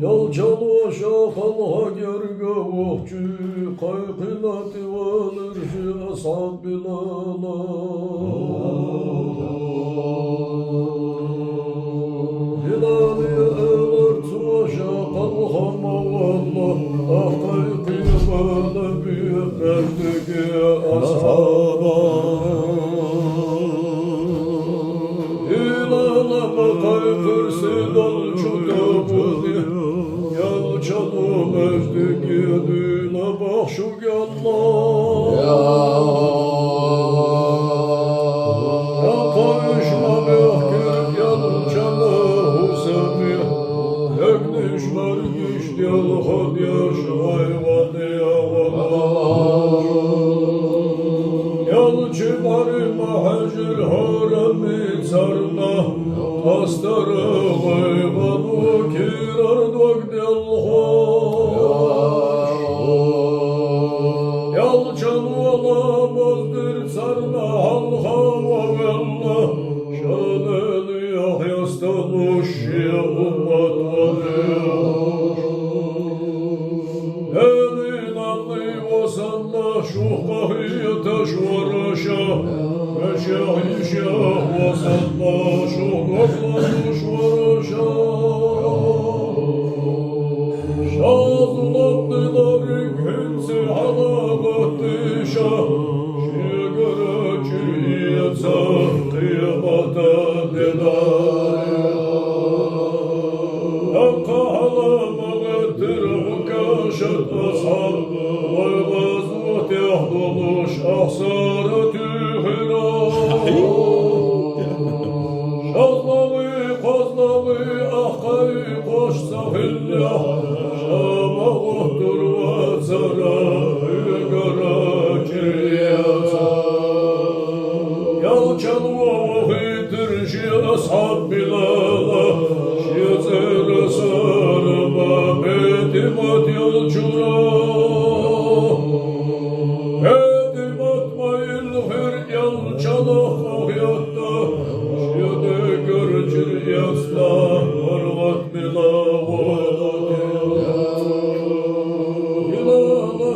Yalçalı şakalha gerge vuhçü kaykınatı valırşı asad bilala Hilali eler tuma şakalha mavalla Ah kaykınatı büyüklerdeki ashaba Hilalama kaykırsı dal çutabı Yalçalı mezdik yedine bak şu yallah Ya kavuşma behkir yalçalı husemi Yaknişmer giş yalhad yaş hayvan yağlar Yalçı varma hacir harami sarna Astarı hayvanı kirar dök Yalçan olamazdır sarna halha valla Şaneli yahyastan uşya ummat varış Elin anlı vasanna şuhkahiyete şvaraşa Meşah işyah vasanna şuhkahiyete şvaraşa Şazlattıların hepsi halakat şah Şigara çürüyetse kıyamata dedar Hakka halamalıdır mukaşat ashab Vaygaz muhtiyah doluş ahsara tühira Şazlağı kozlağı ahkayı koş sahillah Şamağıhtır vazara Hülgara kiriyata Yalçan vahidir şi ashab bilala Şi zerre sarma bedimat yalçura Bedimat mayilhir yalçana kahyatta Şi de görcür yasla Horvat bilavat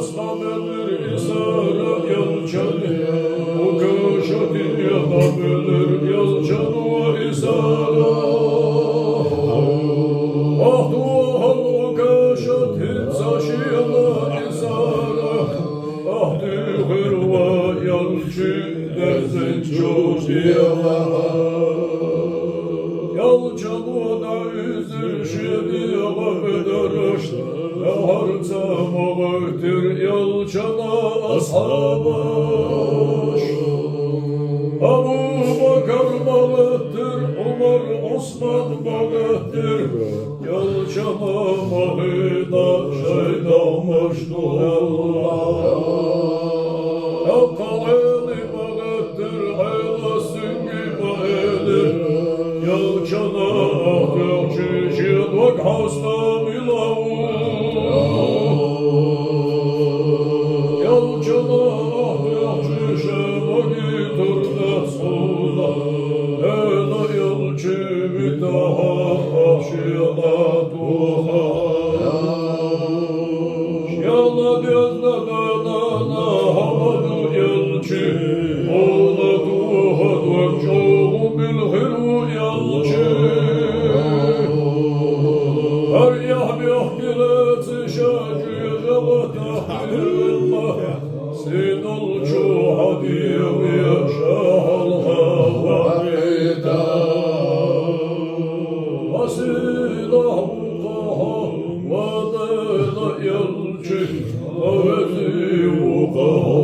Ashabedir isara yalçanı O köşedir yakabilir yalçanı isara Ah duhal o köşedir saşıyana isara Ah dühür va yalçı dersin çok Yalçanı da üzür şedi yakabilir Harca mağıhtır yalçana ashabaş Abu Bakar mağıhtır Umar Osman mağıhtır Yalçana mağıda şeydamış duhallah Yakkaleli mağıhtır hayla süngü mağıdır Yalçana ahkâçı şidvak hasta milavur Yalçana ahyakçı şevaki turda sola Ela yalçı bitaha aşiyana tuha Şyala gözle dönana havadı yalçı Ola tuha dök çoğu bilhiru yalçı Her yahbih bileti şacı yalata Sinal şu hadiye yaşal havada Asilah ukaha vadela yalçı Avezi ukaha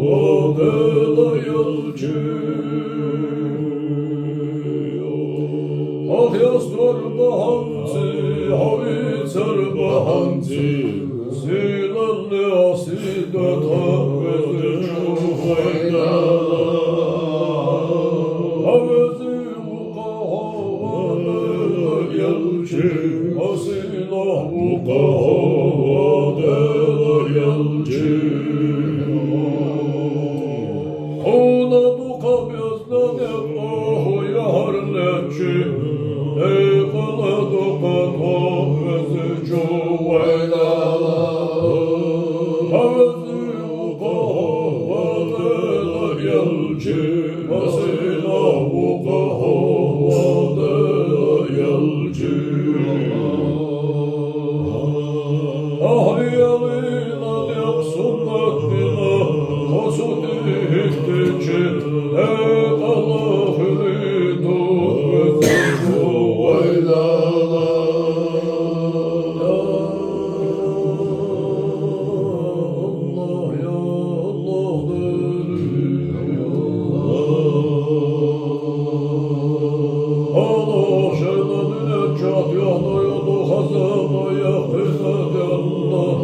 vadela yalçı Ahyastor bahansı havitser bahansı Zilalli asidat havvezi çuhayda Havvezi ukaha vadela yalçı Asilah ukaha vadela yalçı Ona duka bezlenip ahu yaharleçi Ey kala duka to özü Ahliyalina yapsunatına Hasud ihtici Et Allah'ını tuğvetu Veylala Ya Allah şerdanine çat yanıyordu hazana yakına Allah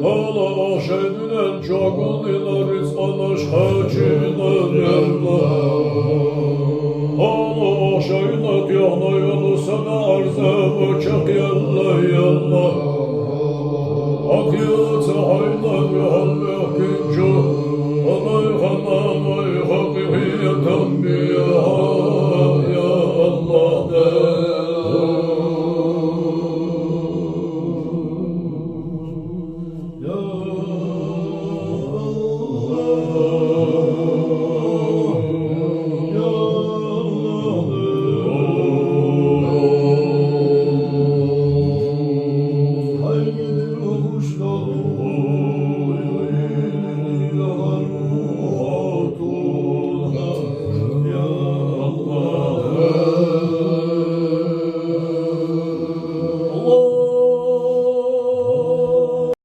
Allah şerdanine çakılına rizkana şacına Allah Allah şerdat yanıyordu sana arzı bıçak